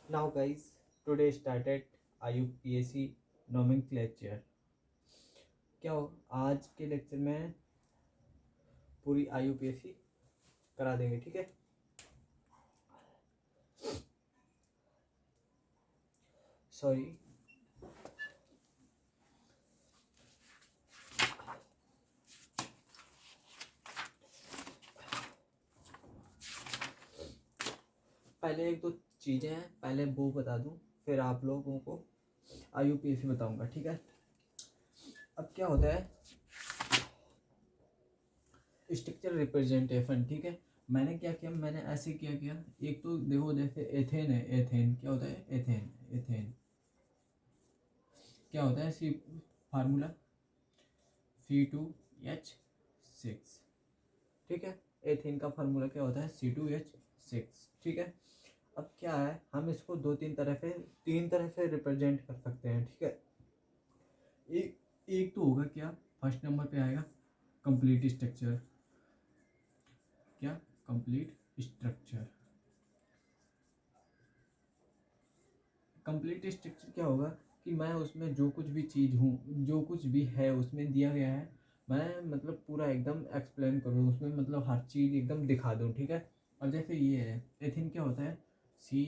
Now guys, today started IUPAC nomenclature. क्या हो आज के लेक्चर में पूरी IUPAC करा देंगे, ठीक है। सॉरी, पहले एक दो चीज़ें हैं, पहले वो बता दूं, फिर आप लोगों को IUPAC बताऊंगा, ठीक है। अब क्या होता है स्ट्रक्चर रिप्रेजेंटेशन, ठीक है। मैंने क्या किया, मैंने ऐसे किया एक तो देखो, जैसे एथेन है, एथेन क्या होता है, एथेन एथेन क्या होता है, सी फार्मूला C2H6, ठीक है। एथेन का फार्मूला क्या होता है, C2H6, ठीक है। अब क्या है, हम इसको तीन तरह से रिप्रेजेंट कर सकते हैं, ठीक है। एक एक तो होगा क्या, फर्स्ट नंबर पे आएगा कंप्लीट स्ट्रक्चर। क्या कंप्लीट स्ट्रक्चर, कंप्लीट स्ट्रक्चर क्या होगा कि मैं उसमें जो कुछ भी चीज़ हूँ, जो कुछ भी है उसमें दिया गया है, मैं मतलब पूरा एकदम एक्सप्लेन करूँ उसमें, मतलब हर चीज़ एकदम दिखा दूँ, ठीक है। अब जैसे ये है एथिन, क्या होता है C।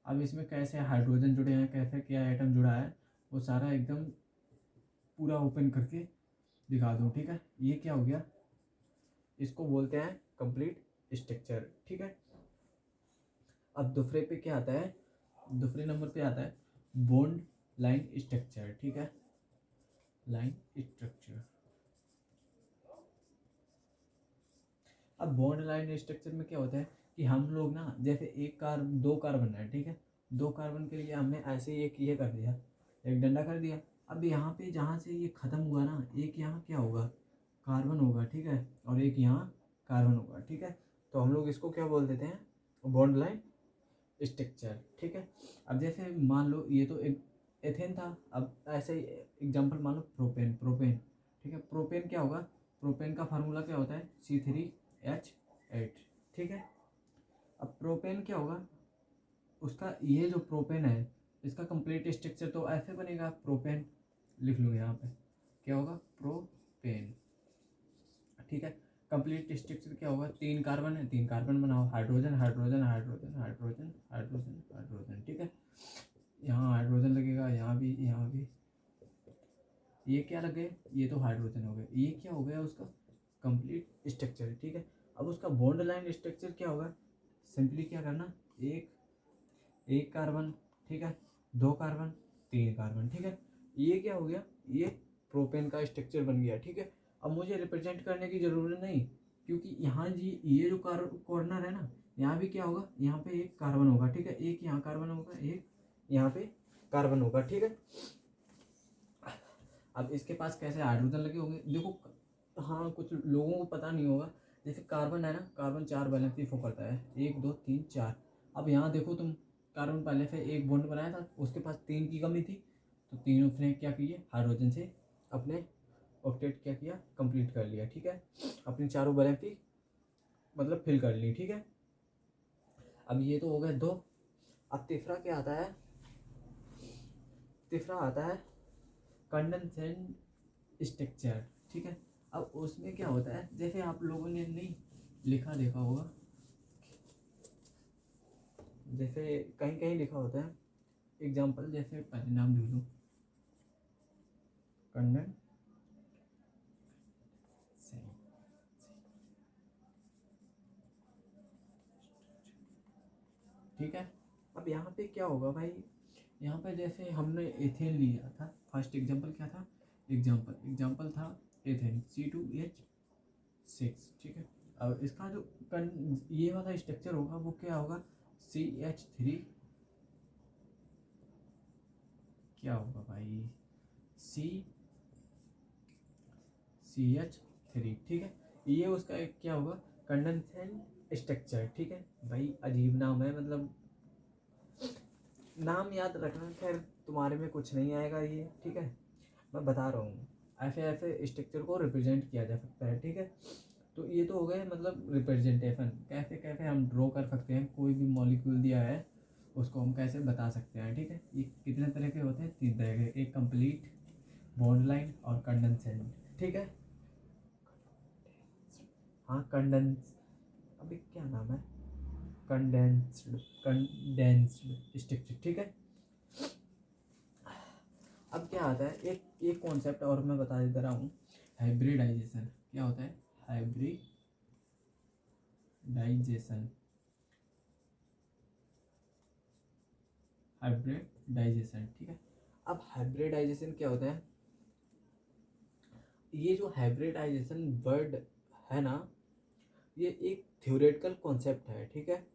अब इसमें कैसे हाइड्रोजन जुड़े हैं, कैसे क्या एटम जुड़ा है, वो सारा एकदम पूरा ओपन करके दिखा दूँ, ठीक है। ये क्या हो गया, इसको बोलते हैं कंप्लीट स्ट्रक्चर, ठीक है। अब दूसरे पे क्या आता है, दूसरे नंबर पे आता है बॉन्ड लाइन स्ट्रक्चर, ठीक है। लाइन स्ट्रक्चर, अब बॉन्ड लाइन स्ट्रक्चर में क्या होता है कि हम लोग ना, जैसे दो कार्बन है, ठीक है। दो कार्बन के लिए हमने ऐसे एक ये कर दिया, एक डंडा कर दिया। अब यहाँ पे जहाँ से ये ख़त्म हुआ ना, एक यहाँ क्या होगा, कार्बन होगा, ठीक है, और एक यहाँ कार्बन होगा, ठीक है। तो हम लोग इसको क्या बोल देते हैं, बॉन्ड लाइन स्ट्रक्चर, ठीक है। अब जैसे मान लो ये तो एक एथेन था, अब ऐसे ही एग्जांपल मान लो प्रोपेन, प्रोपेन, ठीक है। प्रोपेन क्या होगा, प्रोपेन का फार्मूला क्या होता है C3H8, ठीक है। अब प्रोपेन क्या होगा, उसका ये जो प्रोपेन है इसका कंप्लीट स्ट्रक्चर तो ऐसे बनेगा, प्रोपेन लिख लो यहाँ पे, क्या होगा प्रोपेन, ठीक है। कंप्लीट स्ट्रक्चर क्या होगा, तीन कार्बन है, तीन कार्बन बनाओ, hydrogen hydrogen hydrogen hydrogen hydrogen hydrogen, ठीक है। यहाँ हाइड्रोजन लगेगा, यहाँ भी, यहाँ भी। ये क्या लगे, ये तो हाइड्रोजन हो गए, ये क्या हो गया उसका कंप्लीट स्ट्रक्चर, ठीक है। अब उसका बॉन्ड लाइन स्ट्रक्चर क्या होगा, सिंपली क्या करना, एक एक कार्बन, ठीक है, दो कार्बन, तीन कार्बन, ठीक है। ये क्या हो गया, ये प्रोपेन का स्ट्रक्चर बन गया, ठीक है। अब मुझे रिप्रेजेंट करने की ज़रूरत नहीं, क्योंकि यहाँ जी ये जो कॉर्नर है ना, यहाँ भी क्या होगा, यहाँ पे एक कार्बन होगा, ठीक है, एक यहाँ कार्बन होगा, एक यहाँ पे कार्बन होगा, ठीक है। अब इसके पास कैसे हाइड्रोजन लगे होंगे, देखो, हाँ कुछ लोगों को पता नहीं होगा, जैसे कार्बन है ना, कार्बन चार वैलेंसी शो करता है, 1 2 3 4। अब यहाँ देखो तुम, कार्बन पहले से एक बॉन्ड बनाया था, उसके पास तीन की कमी थी, तो तीन उसने क्या किए, हाइड्रोजन से अपने ऑक्टेट क्या किया, कंप्लीट कर लिया, ठीक है। अपनी चारों वैलेंसी मतलब फिल कर ली, ठीक है। अब ये तो हो गए दो। अब तीसरा क्या आता है, तीसरा आता है कंडेंसेट स्ट्रक्चर, ठीक है। अब उसमें क्या होता है, जैसे आप लोगों ने नहीं लिखा देखा होगा, जैसे कहीं कहीं लिखा होता है एग्जाम्पल, जैसे पहले नाम लिख लो कंडेंसेट, ठीक है। अब यहाँ पे क्या होगा भाई, यहाँ पे जैसे हमने एथेन लिया था, फर्स्ट एग्जाम्पल क्या था, एग्जाम्पल था एथेन C2H6, ठीक है। अब इसका जो ये वाला स्ट्रक्चर होगा वो क्या होगा, CH3, क्या होगा भाई, CH3, ठीक है। ये उसका एक क्या होगा, कंडेंसेट स्ट्रक्चर, ठीक है। भाई अजीब नाम है, मतलब नाम याद रखना, खैर तुम्हारे में कुछ नहीं आएगा ये, ठीक है। मैं बता रहा हूँ, ऐसे ऐसे स्ट्रक्चर को रिप्रेजेंट किया जा सकता है, ठीक है। तो ये तो हो गए मतलब रिप्रेजेंटेशन, कैसे कैसे हम ड्रॉ कर सकते हैं, कोई भी मॉलिक्यूल दिया है उसको हम कैसे बता सकते हैं, ठीक है। ये कितने तरह के होते हैं, 3 तरह के, एक कंप्लीट, बॉन्ड लाइन और कंडेंसेंट, ठीक है। हाँ कंडेंस, अभी क्या नाम है, कंडेंस्ड स्ट्रक्चर, ठीक है। अब क्या आता है, एक कॉन्सेप्ट और मैं बता देता रहा हूँ, हाइब्रिडाइजेशन। क्या होता है हाइब्रिडाइजेशन? हाइब्रिडाइजेशन, ठीक है। अब हाइब्रिडाइजेशन क्या होता है, ये जो हाइब्रिडाइजेशन वर्ड है ना, ये एक थ्योरेटिकल कॉन्सेप्ट है, ठीक है।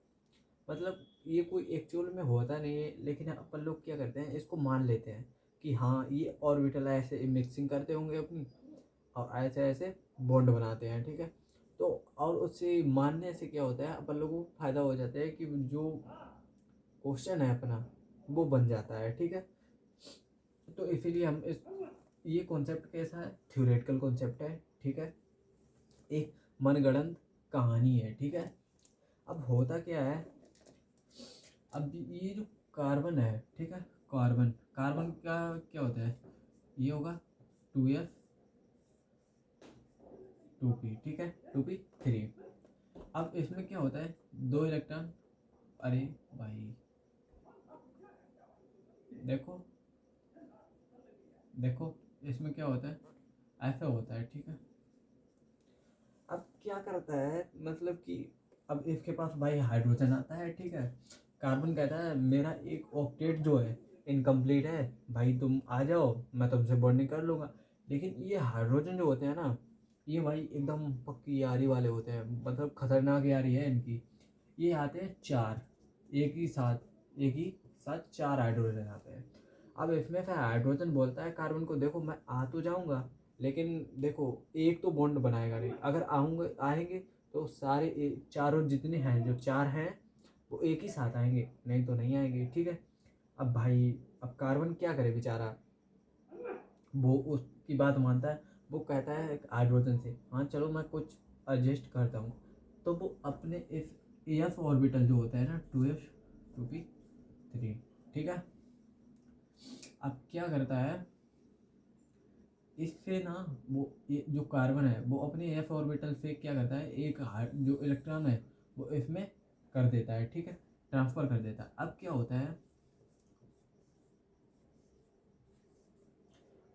मतलब ये कोई एक्चुअल में होता नहीं है, लेकिन अपन लोग क्या करते हैं, इसको मान लेते हैं कि हाँ ये ऑर्बिटल ऐसे मिक्सिंग करते होंगे अपनी, और ऐसे ऐसे बॉन्ड बनाते हैं, ठीक है। तो और उससे मानने से क्या होता है, अपन लोगों को फायदा हो जाता है कि जो क्वेश्चन है अपना वो बन जाता है, ठीक है। तो इसीलिए हम इस, ये कॉन्सेप्ट कैसा है, थ्योरेटिकल कॉन्सेप्ट है, ठीक है। एक मनगढ़ंत कहानी है, ठीक है। अब होता क्या है, अब ये जो कार्बन है, ठीक है, कार्बन कार्बन का क्या होता है, ये होगा 2s 2p, ठीक है, 2p3। अब इसमें क्या होता है, 2 इलेक्ट्रॉन, अरे भाई देखो देखो, इसमें क्या होता है, ऐसा होता है, ठीक है। अब क्या करता है, मतलब कि अब इसके पास भाई हाइड्रोजन आता है, ठीक है। कार्बन कहता है मेरा एक ऑक्टेट जो है इनकम्प्लीट है, भाई तुम आ जाओ मैं तुमसे बॉन्डिंग कर लूँगा। लेकिन ये हाइड्रोजन जो होते हैं ना, ये भाई एकदम पक्की यारी वाले होते हैं, मतलब खतरनाक यारी है इनकी। ये आते हैं 4, एक ही साथ 4 हाइड्रोजन आते हैं। अब इसमें से हाइड्रोजन बोलता है कार्बन को, देखो मैं आ तो जाऊँगा, लेकिन देखो एक तो बॉन्ड बनाएगा नहीं, अगर आऊँगे आएंगे तो सारे चारों जितने हैं, जो 4 हैं वो एक ही साथ आएंगे, नहीं तो नहीं आएंगे, ठीक है। अब भाई अब कार्बन क्या करे बेचारा, वो उसकी बात मानता है, वो कहता है हाइड्रोजन से, हाँ चलो मैं कुछ एडजस्ट करता हूँ। तो वो अपने इस एफ ऑर्बिटल जो होता है ना, 2s 2p3, ठीक है। अब क्या करता है, इससे ना वो ये जो कार्बन है वो अपने एफ ऑर्बिटल से क्या करता है, एक जो इलेक्ट्रॉन है वो इसमें कर देता है, ठीक है, ट्रांसफर कर देता है। अब क्या होता है,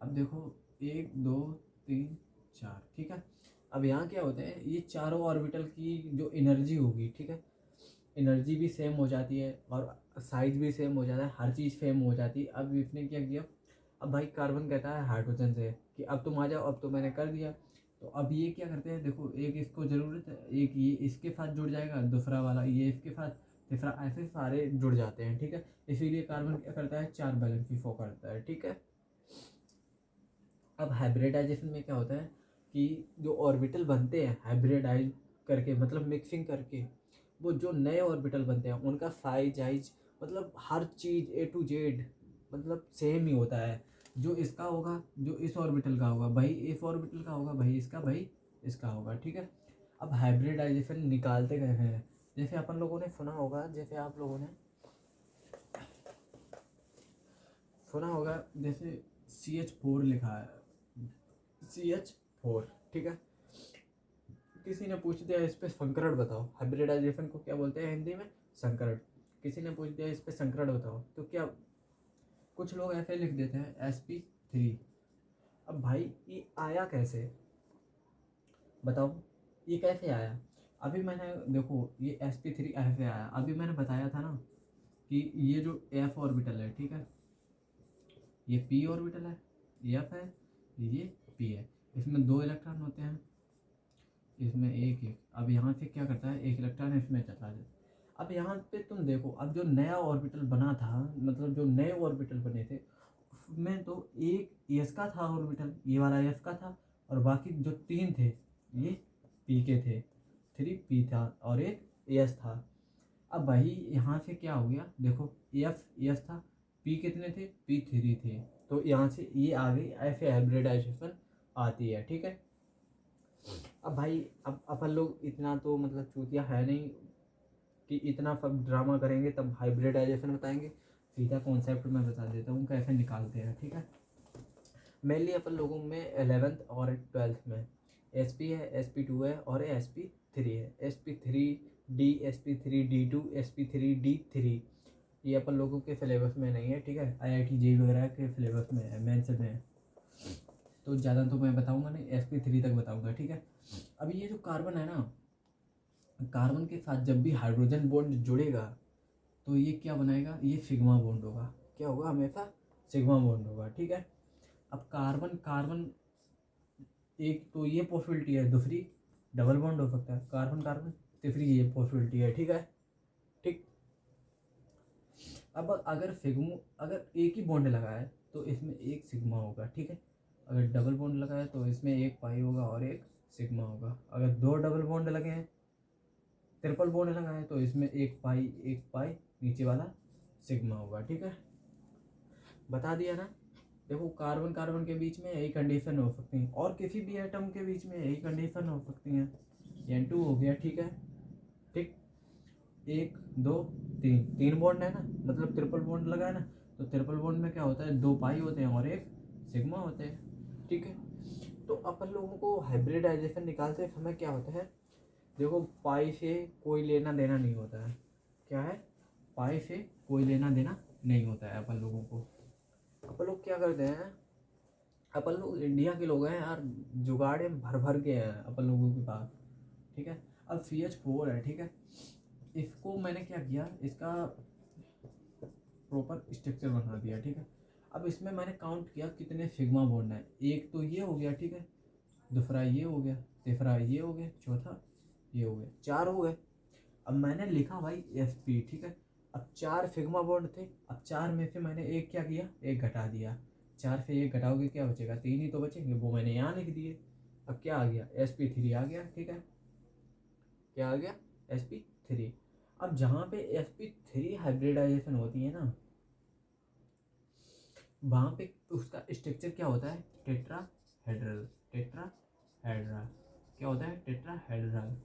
अब देखो 1 2 3 4, ठीक है। अब यहाँ क्या होता है, ये चारों ऑर्बिटल की जो एनर्जी होगी, ठीक है, एनर्जी भी सेम हो जाती है और साइज भी सेम हो जाता है, हर चीज़ सेम हो जाती है। अब इसने क्या किया, अब भाई कार्बन कहता है हाइड्रोजन से कि अब तुम आ जाओ, अब तो मैंने कर दिया। तो अब ये क्या करते हैं, देखो एक इसको ज़रूरत है, एक ये इसके साथ जुड़ जाएगा, दूसरा वाला ये इसके साथ, तीसरा, ऐसे सारे जुड़ जाते हैं, ठीक है। इसीलिए कार्बन क्या करता है, 4 बैलेंस की फो करता है, ठीक है। अब हाइब्रिडाइजेशन में क्या होता है कि जो ऑर्बिटल बनते हैं हाइब्रिडाइज करके, मतलब मिक्सिंग करके, वो जो नए ऑर्बिटल बनते हैं उनका साइज मतलब हर चीज़ A to Z मतलब सेम ही होता है। जो इसका होगा, जो इस ऑर्बिटल का होगा भाई इस ऑर्बिटल का होगा, भाई इसका भाई इसका होगा, ठीक है। अब हाइब्रिडाइजेशन निकालते गए हैं, जैसे अपन लोगों ने सुना होगा, जैसे आप लोगों ने सुना होगा, जैसे CH4 लिखा है, CH4, ठीक है। किसी ने पूछ दिया इस पे संकरण बताओ, हाइब्रिडाइजेशन को क्या बोलते हैं हिंदी में, संकरण। किसी ने पूछ दिया इस पे संकरण बताओ, तो क्या कुछ लोग ऐसे लिख देते हैं sp3। अब भाई ये आया कैसे, बताओ, ये कैसे आया। अभी मैंने देखो ये sp3 ऐसे आया, अभी मैंने बताया था ना कि ये जो f ऑर्बिटल है, ठीक है, ये p ऑर्बिटल है, f है, ये p है, इसमें 2 इलेक्ट्रॉन होते हैं, इसमें एक एक। अब यहाँ से क्या करता है, एक इलेक्ट्रॉन इसमें चला जाता है। अब यहाँ पे तुम देखो, अब जो नया ऑर्बिटल बना था, मतलब जो नए ऑर्बिटल बने थे उसमें तो एक एस का था ऑर्बिटल, ये वाला एस का था, और बाकी जो 3 थे ये पी के थे, 3p था और एक एस था। अब भाई यहाँ से क्या हो गया, देखो एफ एस था, पी कितने थे, p3 थे, तो यहाँ से ये आ गई, ऐसे हाइब्रिडाइजेशन आती है, ठीक है। अब भाई अब अपन लोग इतना तो मतलब चूतिया है नहीं कि इतना सब ड्रामा करेंगे तब हाइब्रिडाइजेशन बताएंगे। सीधा कॉन्सेप्ट मैं बता देता हूँ कैसे निकालते हैं, ठीक है। मेनली अपन लोगों में 11th और 12th में SP है, SP2 है और SP3 है। SP3D, SP3D2, SP3D3 ये अपन लोगों के सिलेबस में नहीं है, ठीक है। IIT JEE वगैरह के सिलेबस में है, मेंस में है, तो ज़्यादा तो मैं बताऊंगा नहीं, SP3 तक बताऊंगा, ठीक है। अभी ये जो कार्बन है ना, कार्बन के साथ जब भी हाइड्रोजन बॉन्ड जुड़ेगा तो ये क्या बनाएगा, ये सिग्मा बॉन्ड होगा। क्या होगा, हमेशा सिग्मा बॉन्ड होगा, ठीक है। अब कार्बन कार्बन एक तो ये पॉसिबिलिटी है, दूसरी डबल बॉन्ड हो सकता है कार्बन कार्बन, तीसरी ये पॉसिबिलिटी है, ठीक है। ठीक, अब अगर एक ही बॉन्ड लगा है तो इसमें एक सिग्मा होगा, ठीक है। अगर डबल बॉन्ड लगा है तो इसमें एक पाई होगा और एक सिग्मा होगा। अगर दो डबल बॉन्ड लगे हैं, ट्रिपल बॉन्ड लगा है तो इसमें एक पाई नीचे वाला सिग्मा होगा, ठीक है। बता दिया ना। देखो कार्बन कार्बन के बीच में यही कंडीशन हो सकती है और किसी भी एटम के बीच में यही कंडीशन हो सकती है। N2 हो गया, ठीक है। ठीक, 1 2 3 3 बॉन्ड है ना, मतलब ट्रिपल बॉन्ड लगा है ना, तो ट्रिपल बॉन्ड में क्या होता है, 2 पाई होते हैं और एक सिग्मा होते हैं, ठीक है। तो अपन लोगों को हाइब्रिडाइजेशन निकालते समय क्या होता है, देखो पाई से कोई लेना देना नहीं होता है। क्या है, पाई से कोई लेना देना नहीं होता है अपन लोगों को। अपन लोग क्या करते हैं, अपन लोग इंडिया के लोग हैं यार, जुगाड़े भर भर के हैं अपन लोगों के पास, ठीक है। अब CH4 है, ठीक है। इसको मैंने क्या किया, इसका प्रॉपर स्ट्रक्चर बना दिया, ठीक है। अब इसमें मैंने काउंट किया कितने सिग्मा बॉन्ड है। एक तो ये हो गया, ठीक है, दूसरा ये हो गया, तीसरा ये हो गया, चौथा ये हो गया, 4 हो गए। अब मैंने लिखा भाई SP, ठीक है। अब 4 सिग्मा बॉन्ड थे, अब 4 में से मैंने एक क्या किया, एक घटा दिया। 4 से एक घटाओगे क्या बचेगा, 3 ही तो बचेंगे, वो मैंने यहाँ लिख दिए। अब क्या आ गया, SP3 आ गया, ठीक है। क्या आ गया, SP3। अब जहाँ पे SP3 हाइब्रिडाइजेशन होती है ना, वहाँ पे उसका स्ट्रक्चर क्या होता है, टेट्राहेड्रल। टेट्राहेड्रल क्या होता है, टेट्राहेड्रल।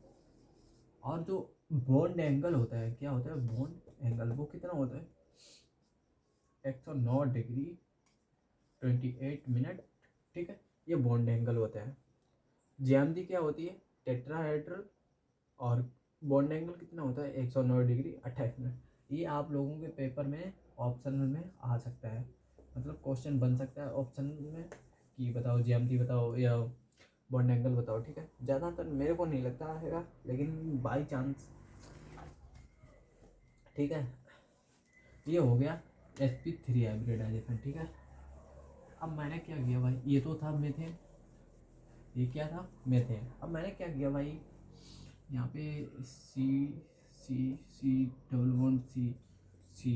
और जो बॉन्ड एंगल होता है, क्या होता है बॉन्ड एंगल, वो कितना होता है, 109 डिग्री 28 मिनट, ठीक है। ये बॉन्ड एंगल होता है। ज्यामिति क्या होती है, टेट्राहेड्रल, और बॉन्ड एंगल कितना होता है, 109 डिग्री 28 मिनट। ये आप लोगों के पेपर में ऑप्शन में आ सकता है, मतलब क्वेश्चन बन सकता है ऑप्शन में कि बताओ ज्यामिति बताओ या बॉन्ड एंगल बताओ, ठीक है। ज़्यादातर मेरे को नहीं लगता है, लेकिन बाई चांस, ठीक है। ये हो गया SP3 हाइब्रिडाइजेशन, ठीक है। अब मैंने क्या किया भाई, ये तो था मीथेन, ये क्या था, मीथेन। अब मैंने क्या किया भाई, यहाँ पे C C C double bond C C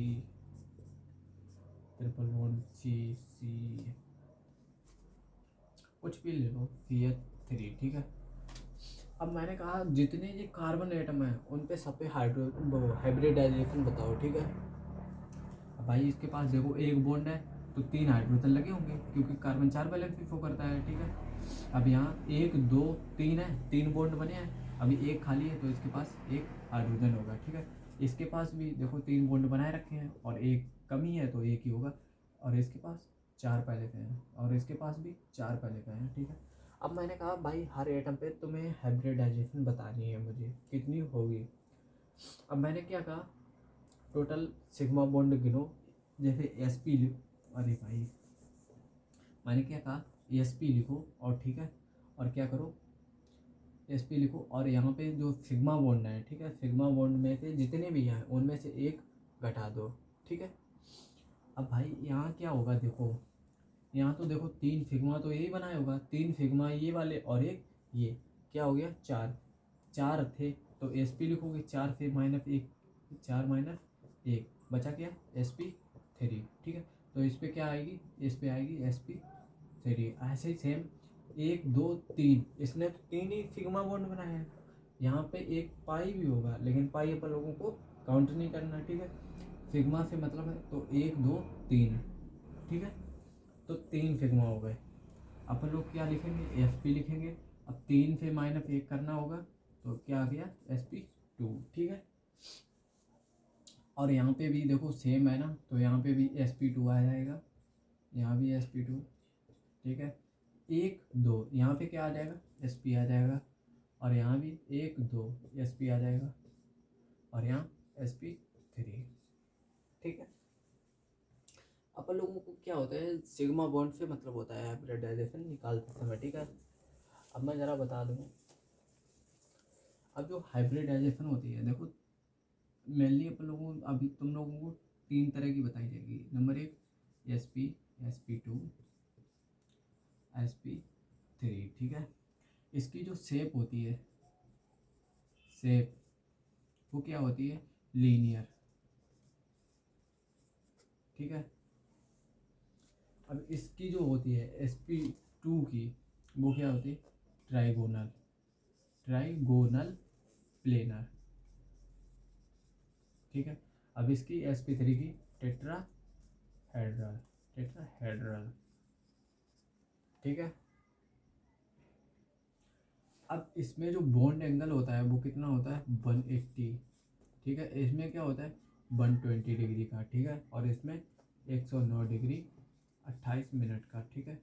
triple bond C कुछ भी ले लो, CH3, ठीक है। अब मैंने कहा जितने ये कार्बन एटम है उन पे सब पे हाइब्रिडाइजेशन बताओ, ठीक है। अब भाई इसके पास देखो एक बॉन्ड है तो 3 हाइड्रोजन लगे होंगे, क्योंकि कार्बन 4 बैलेंस भी शो करता है, ठीक है। अब यहाँ 1 2 3 है, 3 बॉन्ड बने हैं, अभी एक खाली है तो इसके पास एक हाइड्रोजन होगा, ठीक है। इसके पास भी देखो 3 बॉन्ड बनाए रखे हैं और एक कमी है तो एक ही होगा, और इसके पास 4 पहले के हैं और इसके पास भी 4 पहले के हैं, ठीक है। अब मैंने कहा भाई हर एटम पे तुम्हें हाइब्रिडाइजेशन बतानी है मुझे, कितनी होगी। अब मैंने क्या कहा, टोटल सिग्मा बॉन्ड गिनो, जैसे SP, अरे भाई मैंने क्या कहा, SP लिखो और, ठीक है, और क्या करो, SP लिखो और यहाँ पे जो सिग्मा बॉन्ड है, ठीक है, सिग्मा बॉन्ड में से जितने भी हैं उनमें से एक घटा दो, ठीक है। अब भाई यहाँ क्या होगा, देखो यहाँ तो देखो 3 सिग्मा तो यही बनाया होगा, 3 सिग्मा ये वाले और एक ये, क्या हो गया 4, 4 थे तो SP लिखोगे, 4 से माइनस 1, 4 माइनस 1 बचा क्या, SP3, ठीक है। तो इस पे क्या आएगी, इस पे आएगी SP3। ऐसे ही सेम 1 2 3, इसने तो 3 ही सिग्मा बॉन्ड बनाए हैं। यहाँ पे एक पाई भी होगा, लेकिन पाई अपन लोगों को काउंट नहीं करना, ठीक है। सिग्मा से मतलब है तो 1 2 3, ठीक है। तो 3 सिग्मा हो गए। अपन लोग क्या लिखेंगे, SP लिखेंगे। अब 3 से माइनस 1 करना होगा तो क्या आ गया, SP2, ठीक है। और यहाँ पे भी देखो सेम है ना, तो यहाँ पे भी sp2 आ जाएगा, यहाँ भी sp2, ठीक है। 1 2 यहाँ पे क्या आ जाएगा, sp आ जाएगा, और यहाँ भी 1 2 sp आ जाएगा, और यहाँ sp3, ठीक है। अपन लोगों को क्या होता है, सिग्मा बॉन्ड से मतलब होता है हाइब्रिडाइजेशन निकालते समय, ठीक है। अब मैं ज़रा बता दूँ, अब जो हाइब्रिडाइजेशन होती है, देखो मेनली अपन लोगों को, अभी तुम लोगों को 3 तरह की बताई जाएगी। नंबर 1 sp, sp2, sp3, ठीक है। इसकी जो शेप होती है, शेप वो क्या होती है, लीनियर, ठीक है। अब इसकी जो होती है sp2 की, वो क्या होती है, ट्राइगोनल, ट्राइगोनल प्लेनर, ठीक है। अब इसकी sp3 की टेट्राहेड्रल, टेट्राहेड्रल, ठीक है। अब इसमें जो बॉन्ड एंगल होता है वो कितना होता है, 180, ठीक है। इसमें क्या होता है 120 डिग्री का, ठीक है, और इसमें 109 डिग्री 28 मिनट का, ठीक है।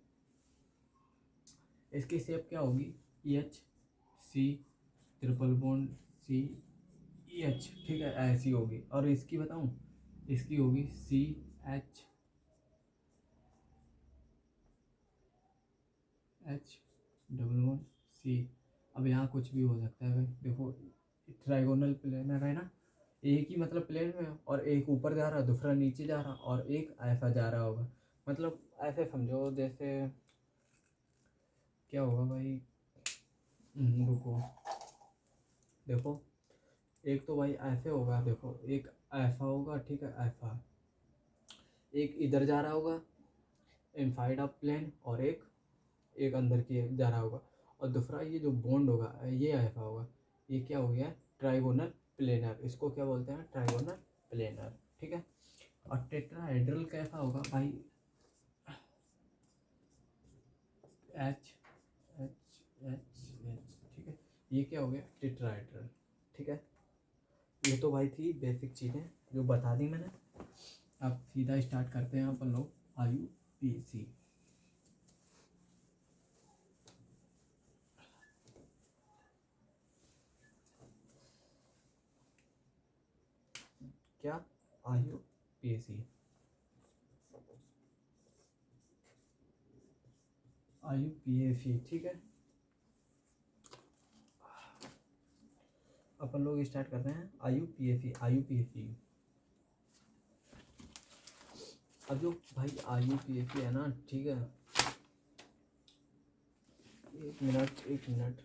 इसकी शेप क्या होगी, EH C triple bond CEH, ठीक है, ऐसी होगी। और इसकी बताऊं, इसकी होगी CH डबल बॉन्ड C। अब यहाँ कुछ भी हो सकता है भाई, देखो ट्राइगोनल प्लेनर है ना, एक ही मतलब प्लेन में, और एक ऊपर जा रहा, दूसरा नीचे जा रहा, और एक ऐसा जा रहा होगा। मतलब ऐसे समझो जैसे क्या होगा भाई, रुको, देखो एक तो भाई ऐसे होगा, देखो एक ऐसा होगा, ठीक है, ऐसा एक इधर जा रहा होगा इनसाइड ऑफ प्लेन, और एक अंदर की जा रहा होगा, और दूसरा ये जो बॉन्ड होगा ये ऐसा होगा। ये क्या हो गया, ट्राइगोनल प्लेनर, इसको क्या बोलते हैं, ट्राइगोनल प्लेनर, ठीक है। और टेट्राहेड्रल कैसा होगा भाई, एच एच एच एच, ठीक है। ये क्या हो गया, टेट्राहेड्रल, ठीक है। ये तो भाई थी बेसिक चीज़ें जो बता दी मैंने। अब सीधा स्टार्ट करते हैं अपन लोग IUPAC। क्या, IUPAC, IUPAC, ठीक है। अपन लोग स्टार्ट करते हैं IUPAC, IUPAC। अब जो भाई IUPAC है ना, ठीक है, एक मिनट एक मिनट,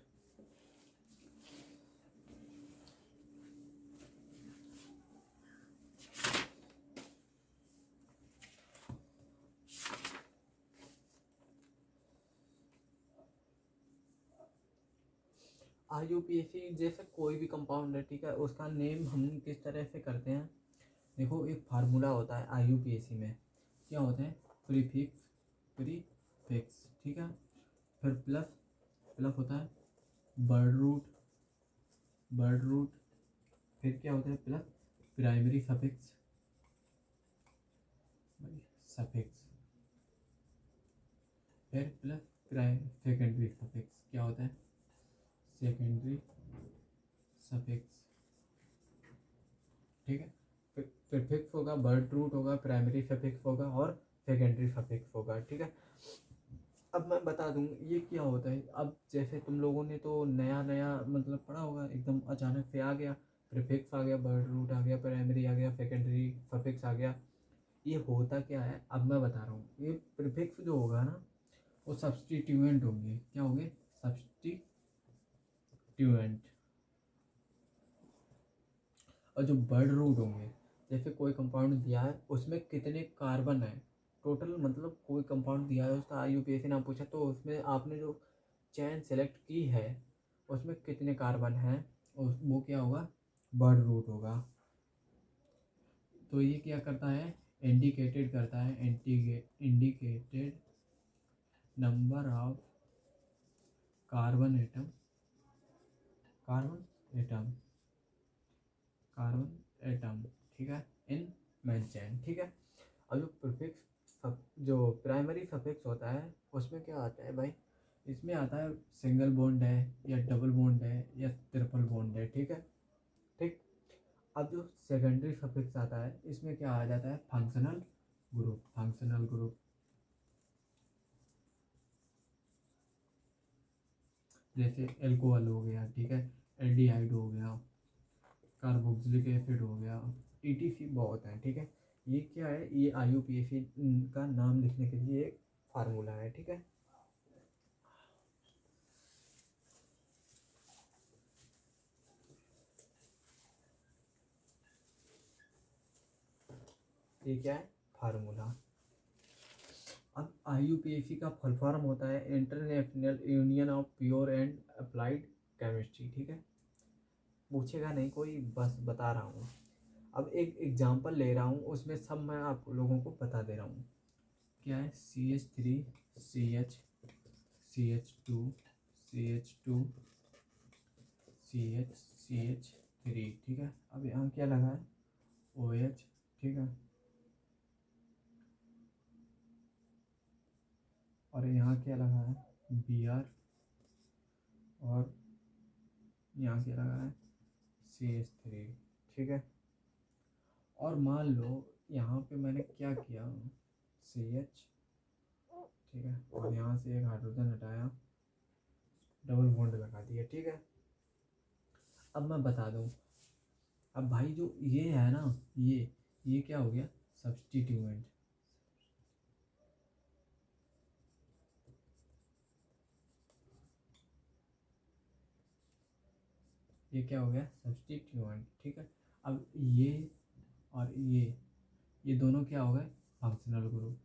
IUPAC जैसे कोई भी कंपाउंड है, ठीक है, उसका नेम हम किस तरह से करते हैं। देखो एक फार्मूला होता है IUPAC में, क्या होता है, प्रीफिक्स, प्रीफिक्स, ठीक है, फिर प्लस, प्लस होता है वर्ड रूट, वर्ड रूट, फिर क्या होता है प्लस प्राइमरी सफिक्स, सफिक्स, फिर प्लस सेकेंडरी सफिक्स, क्या होता है सेकेंडरी सफिक्स, ठीक है। फिर प्रीफिक्स होगा, वर्ड रूट होगा, प्राइमरी सफिक्स होगा, और सेकेंडरी सफिक्स होगा, ठीक है। अब मैं बता दूं ये क्या होता है। अब जैसे तुम लोगों ने तो नया नया मतलब पढ़ा होगा, एकदम अचानक से आ गया, प्रीफिक्स आ गया, वर्ड रूट आ गया, प्राइमरी आ गया, सेकेंडरी सफिक्स आ गया। ये होता क्या है, अब मैं बता रहा हूँ। ये प्रीफिक्स जो होगा ना, वो सब्स्टिट्यूएंट होंगे, क्या होंगे, सब्स्टिट्यूएंट। और जो वर्ड रूट होंगे, जैसे कोई कंपाउंड दिया है उसमें कितने कार्बन है टोटल, मतलब कोई कंपाउंड दिया है उसका IUPAC नाम पूछा, तो उसमें आपने जो चैन सेलेक्ट की है उसमें कितने कार्बन हैं, वो क्या होगा, वर्ड रूट होगा। तो ये क्या करता है, इंडिकेटेड करता है, indicated number of carbon atom, carbon atom, carbon atom, ठीक है। इन मेन चेन, ठीक है। अब जो प्रीफिक्स जो प्राइमरी सफिक्स होता है उसमें क्या आता है भाई, इसमें आता है सिंगल बॉन्ड है या डबल बॉन्ड है या ट्रिपल बॉन्ड है, ठीक है। ठीक। अब जो सेकेंडरी सफिक्स आता है इसमें क्या आ जाता है, फंक्शनल ग्रुप, फंक्शनल ग्रुप। जैसे एल्कोहल हो गया, ठीक है, एल्डिहाइड हो गया, कार्बोक्सिलिक एसिड हो गया, ईटीसी बहुत है, ठीक है। ये क्या है, ये आईयूपीएसी का नाम लिखने के लिए एक फार्मूला है, ठीक है। ये क्या है, फार्मूला। अब आईयूपीएसी का फुल फॉर्म होता है international union of pure and applied chemistry, ठीक है। पूछेगा नहीं कोई, बस बता रहा हूँ। अब एक एग्जांपल ले रहा हूँ, उसमें सब मैं आप लोगों को बता दे रहा हूँ। क्या है, CH3 CH CH2 CH2 CH3, ठीक है। अब यहाँ क्या लगा है, OH, ठीक है। और यहाँ क्या लगा है, Br, और यहाँ क्या लगा है, CH3, ठीक है। और मान लो यहाँ पे मैंने क्या किया, CH, ठीक है, और यहाँ से एक हाइड्रोजन हटाया, डबल बॉन्ड लगा दिया, ठीक है। अब मैं बता दूँ, अब भाई जो ये है ना, ये क्या हो गया, सब्स्टिट्यूएंट। ये क्या हो गया, सब्स्टिट्यूएंट, ठीक है। अब ये और ये दोनों क्या हो गए, फंक्शनल ग्रुप।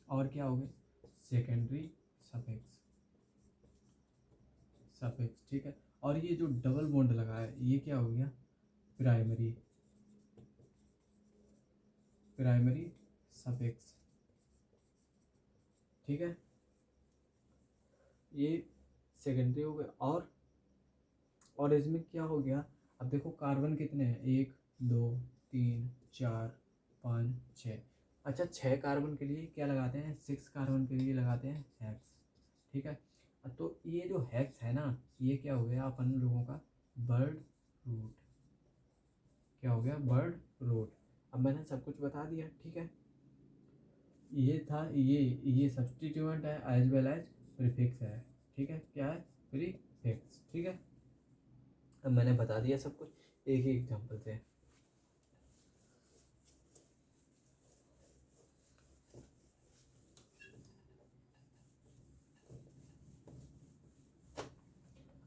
और क्या हो गए, सेकेंडरी सफिक्स, सफिक्स, ठीक है। और ये जो डबल बॉन्ड लगा है ये क्या हो गया, प्राइमरी, प्राइमरी सफिक्स, ठीक है। ये सेकेंडरी हो गया। और इसमें क्या हो गया, अब देखो कार्बन कितने हैं, 1 2 3 4 5 6। अच्छा, 6 कार्बन के लिए क्या लगाते हैं, 6 कार्बन के लिए लगाते हैं हेक्स, ठीक है। तो ये जो हेक्स है ना, ये क्या हो गया अपन लोगों का, बर्ड रूट। क्या हो गया, बर्ड रूट। अब मैंने सब कुछ बता दिया, ठीक है। ये था, ये सब्स्टिट्यूएंट है एज वेल एज प्रीफिक्स है, ठीक है। क्या है, प्रीफिक्स, ठीक है। अब मैंने बता दिया सब कुछ एक ही एग्जांपल से।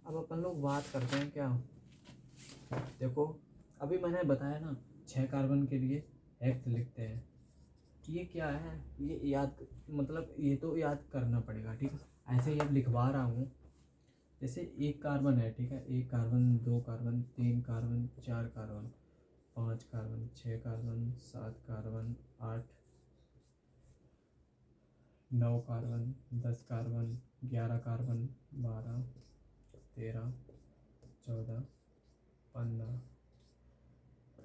अब अपन लोग बात करते हैं क्या, देखो अभी मैंने बताया ना 6 कार्बन के लिए हेक्स लिखते हैं। ये क्या है, ये याद, मतलब ये तो याद करना पड़ेगा, ठीक है। ऐसे ही अब लिखवा रहा हूँ। जैसे 1 कार्बन है, ठीक है, 1 carbon, 2 carbon, 3 carbon, 4 carbon, 5 carbon, 6 carbon, 7 carbon, 8 9 carbon, 10 carbon, 11 carbon, 12 13 14 15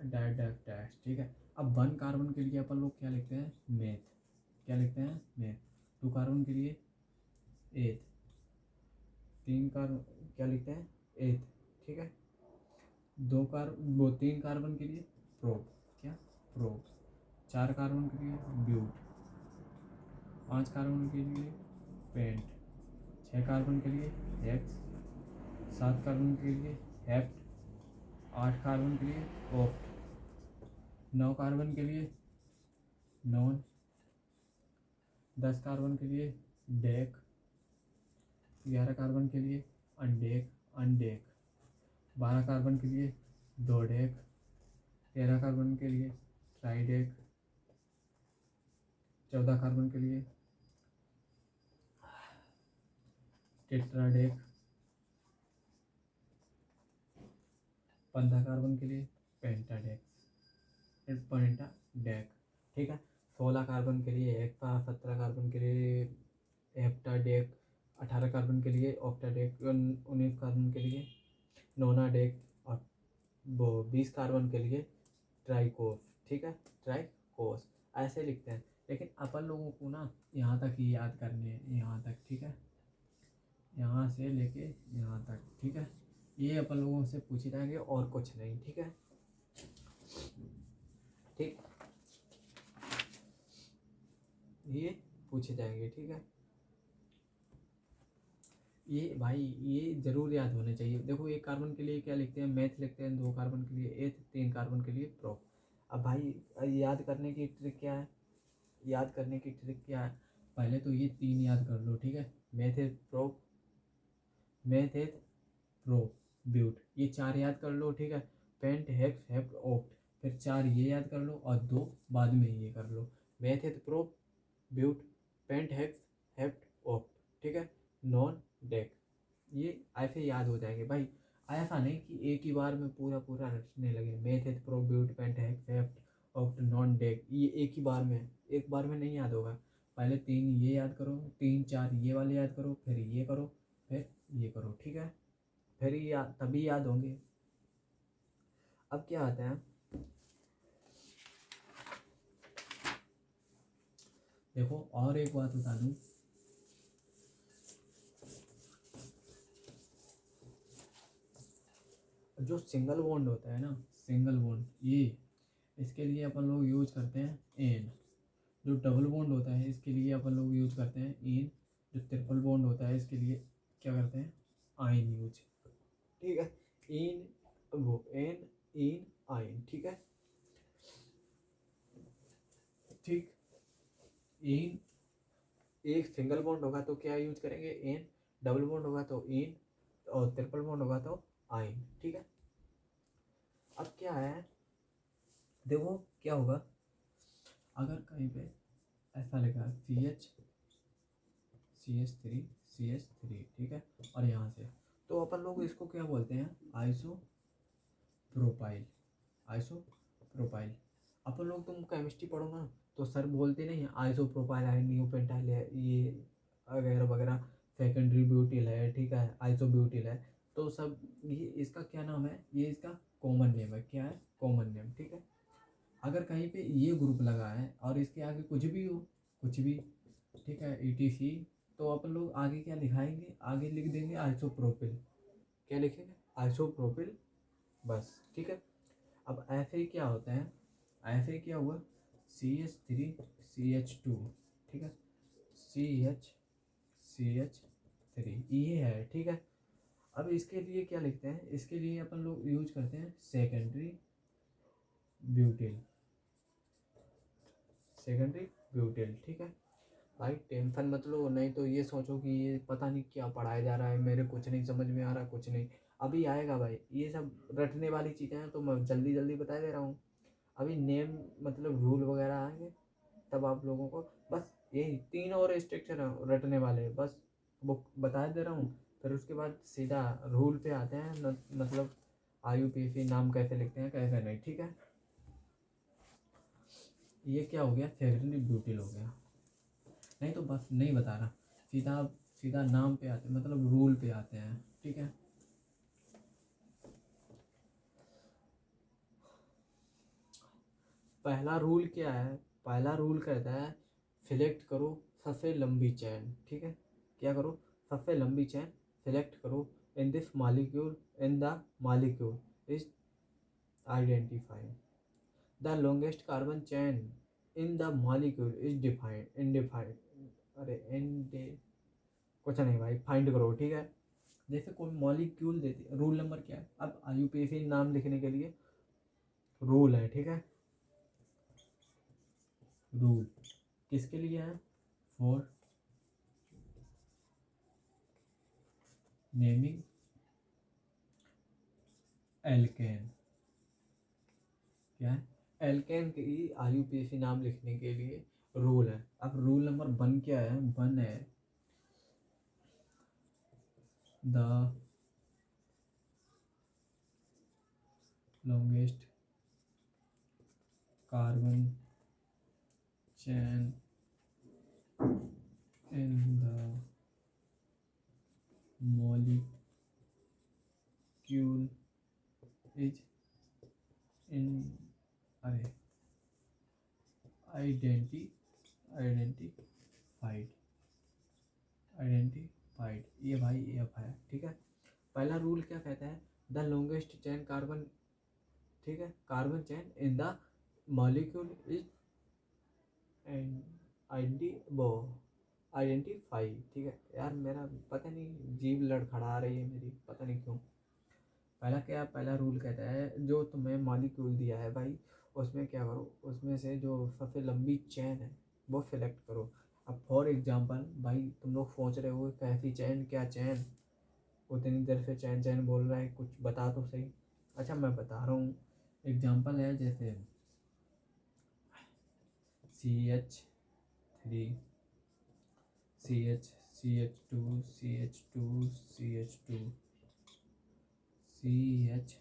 dash dash dash, ठीक है। अब 1 कार्बन के लिए अपन लोग क्या लिखते हैं, मेथ। क्या लिखते हैं, मेथ। 2 कार्बन के लिए एथ। 3 कार्बन क्या लिखते हैं, एथ, ठीक है। 3 कार्बन के लिए प्रोप। क्या, प्रोप। 4 कार्बन के लिए ब्यूट। 5 कार्बन के लिए पेंट। 6 कार्बन के लिए हेक्स। 7 कार्बन के लिए हेप्ट। 8 कार्बन के लिए ऑप्ट। 9 कार्बन के लिए नॉन। 10 कार्बन के लिए डेक। 11 कार्बन के लिए अनडेक, अनडेक। 12 कार्बन के लिए दो डेक। 13 कार्बन के लिए ट्राइडेक। 14 कार्बन के लिए टेट्राडेक। 15 कार्बन के लिए पेंटाडेक, पेंटाडेक, ठीक है। 16 कार्बन के लिए हेक्सा। 17 कार्बन के लिए हेप्टाडेक। 18 कार्बन के लिए ऑक्टाडेक, 19 कार्बन के लिए नोनाडेक, और वो 20 कार्बन के लिए ट्राइकोस, ठीक है, ट्राइकोस ऐसे लिखते हैं। लेकिन अपन लोगों को ना यहाँ तक ही याद करने हैं, यहाँ तक, ठीक है, यहाँ से लेके यहाँ तक, ठीक है, ये अपन लोगों से पूछे जाएंगे और कुछ नहीं, ठीक है, ठीक, ये पूछे जाएंगे, ठीक है। ये भाई ये जरूर याद होने चाहिए। देखो, 1 कार्बन के लिए क्या लिखते हैं, मेथ लिखते हैं, 2 कार्बन के लिए एथ, 3 कार्बन के लिए प्रोप। अब भाई याद करने की ट्रिक क्या है, याद करने की ट्रिक क्या है, पहले तो ये 3 याद कर लो, ठीक है, meth prop, meth prop but, ये 4 याद कर लो, ठीक है, पेंट हेक्स हेप्ट ऑक्ट, फिर 4 ये याद कर लो और 2 बाद में ये कर लो, meth prop but pent hex hept oct, ठीक है, नॉन डेक, ये ऐसे याद हो जाएंगे भाई। ऐसा नहीं कि एक ही बार में पूरा पूरा रटने लगे, meth prop but pent hex hept oct non dec, ये एक ही बार में, एक बार में नहीं याद होगा। पहले 3 ये याद करो, 3 4 ये वाले याद करो, फिर ये करो, फिर ये करो, ठीक है, फिर याद तभी याद होंगे। अब क्या आता है, देखो और एक बात बता दूं, जो सिंगल बॉन्ड होता है ना, सिंगल बॉन्ड, ये इसके लिए अपन लोग यूज करते हैं एन। जो डबल बॉन्ड होता है इसके लिए अपन लोग यूज करते हैं इन। जो ट्रिपल बॉन्ड होता है इसके लिए क्या करते हैं, आइन यूज, ठीक है, इन, वो एन, इन, आइन, ठीक है, ठीक। इन, एक सिंगल बॉन्ड होगा तो क्या यूज करेंगे, एन, डबल बॉन्ड होगा तो इन, और ट्रिपल बॉन्ड होगा तो आइन, ठीक है। अब क्या है, देखो क्या होगा, अगर कहीं पे ऐसा लिखा है CH3 CH3, ठीक है, और यहाँ से, तो अपन लोग इसको क्या बोलते हैं, आइसो प्रोपाइल, आइसो प्रोपाइल। अपन लोग तुम केमिस्ट्री पढ़ो ना तो सर बोलते नहीं आइसो प्रोपाइल है, न्यू पेंटाइल है, ये वगैरह वगैरह, सेकेंडरी ब्यूटिल है, ठीक है, आइसो ब्यूटिल है, तो सब ये इसका क्या नाम है, ये इसका कॉमन नेम है, क्या है, कॉमन नेम, ठीक है। अगर कहीं पे ये ग्रुप लगा है और इसके आगे कुछ भी हो, कुछ भी, ठीक है, ETC, तो अपन लोग आगे क्या लिखाएंगे, आगे लिख देंगे आइसोप्रोपिल, क्या लिखेंगे, आइसोप्रोपिल, बस, ठीक है। अब ऐसे ही क्या होता है, ऐसे ही क्या हुआ, CH3 CH2, ठीक है, CH3 ये है, ठीक है। अब इसके लिए क्या लिखते हैं, इसके लिए अपन लोग यूज करते हैं सेकेंडरी ब्यूटिल, सेकेंडरी ब्यूटिल, ठीक है। भाई टेंशन मत लो, नहीं तो ये सोचो कि ये पता नहीं क्या पढ़ाया जा रहा है, मेरे कुछ नहीं समझ में आ रहा, कुछ नहीं, अभी आएगा भाई, ये सब रटने वाली चीज़ें हैं तो मैं जल्दी जल्दी बता दे रहा हूँ। अभी नेम मतलब रूल वगैरह आएंगे तब आप लोगों को, बस यही 3 और स्ट्रक्चर रटने वाले हैं, बस वो बता दे रहा हूँ, फिर उसके बाद सीधा रूल पे आते हैं मतलब IUPAC नाम कैसे लिखते हैं कैसे नहीं, ठीक है। ये क्या हो गया, सेकेंडरी ब्यूटिल हो गया, नहीं तो बस नहीं बता रहा, सीधा सीधा नाम पे आते मतलब रूल पे आते हैं, ठीक है। पहला रूल क्या है, पहला रूल कहता है सिलेक्ट करो सबसे लंबी चैन, ठीक है, क्या करो, सबसे लंबी चैन सिलेक्ट करो in this molecule, in the molecule is identified, the longest carbon chain in the molecule is defined in defined, अरे एंड कुछ नहीं भाई, फाइंड करो, ठीक है। जैसे कोई मॉलिक्यूल देती, रूल नंबर क्या है, अब IUPAC नाम लिखने के लिए रूल है, ठीक है, रूल किसके लिए है, फॉर नेमिंग एल्केन, क्या है, एल्केन की IUPAC नाम लिखने के लिए रूल है। अब रूल नंबर 1 क्या है, 1 है the longest carbon chain in the is in अरे आइडेंटिफाइड ये भाई एफ है, ठीक है। पहला रूल क्या कहता है, द लॉन्गेस्ट चेन कार्बन, ठीक है, carbon chain in the molecule is identify, ठीक है। यार मेरा पता नहीं जीभ लड़खड़ा रही है मेरी, पता नहीं क्यों। पहला क्या, पहला रूल कहता है जो तुम्हें मॉलिक्यूल दिया है भाई उसमें क्या करो, उसमें से जो सबसे लंबी चेन है वो सिलेक्ट करो। अब फॉर एग्जांपल भाई तुम लोग सोच रहे हो कैसी चैन, क्या चैन, उतनी देर से चैन चैन बोल रहा है, कुछ बता तो सही। अच्छा मैं बता रहा हूँ, एग्जांपल है जैसे CH3 CH2 CH2 CH2 CH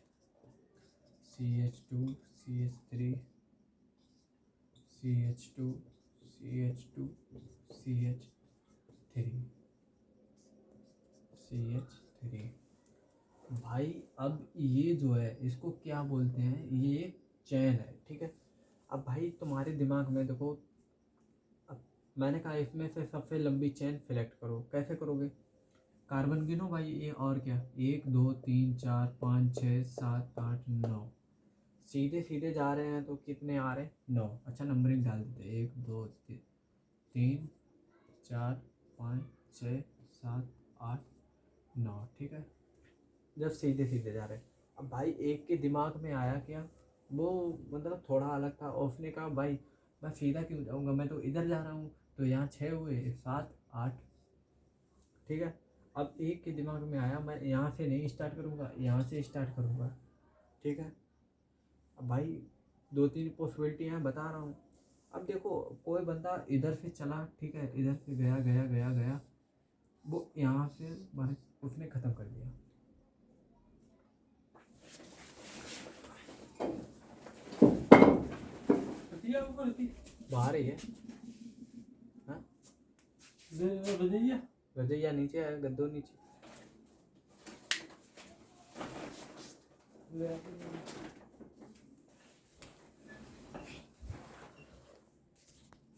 CH2 CH3 CH2 CH2 CH3 CH3। भाई अब ये जो है इसको क्या बोलते हैं, ये एक चैन है, ठीक है। अब भाई तुम्हारे दिमाग में देखो, अब मैंने कहा इसमें से सबसे लंबी चैन सेलेक्ट करो, कैसे करोगे, कार्बन गिनो भाई, ये और क्या, 1 2 3 4 5 6 7 8 9, सीधे सीधे जा रहे हैं तो कितने आ रहे हैं, 9। अच्छा नंबरिंग डाल देते हैं, 1 2 3 4 5 6 7 8 9, ठीक है। जब सीधे सीधे जा रहे हैं, अब भाई एक के दिमाग में आया क्या, वो मतलब थोड़ा अलग था, और उसने कहा भाई मैं सीधा क्यों जाऊँगा, मैं तो इधर जा रहा हूँ, तो यहाँ 6 हुए 7 8, ठीक है। अब एक के दिमाग में आया मैं यहाँ से नहीं स्टार्ट करूँगा, यहाँ से स्टार्ट करूँगा, ठीक है। अब भाई 2 3 पॉसिबिलिटी हैं बता रहा हूँ। अब देखो कोई बंदा इधर से चला, ठीक है, इधर से गया गया गया गया, वो यहाँ से भाई उसने ख़त्म कर दिया। बाहर ही है, हाँ रजैया नीचे है, गद्दो नीचे।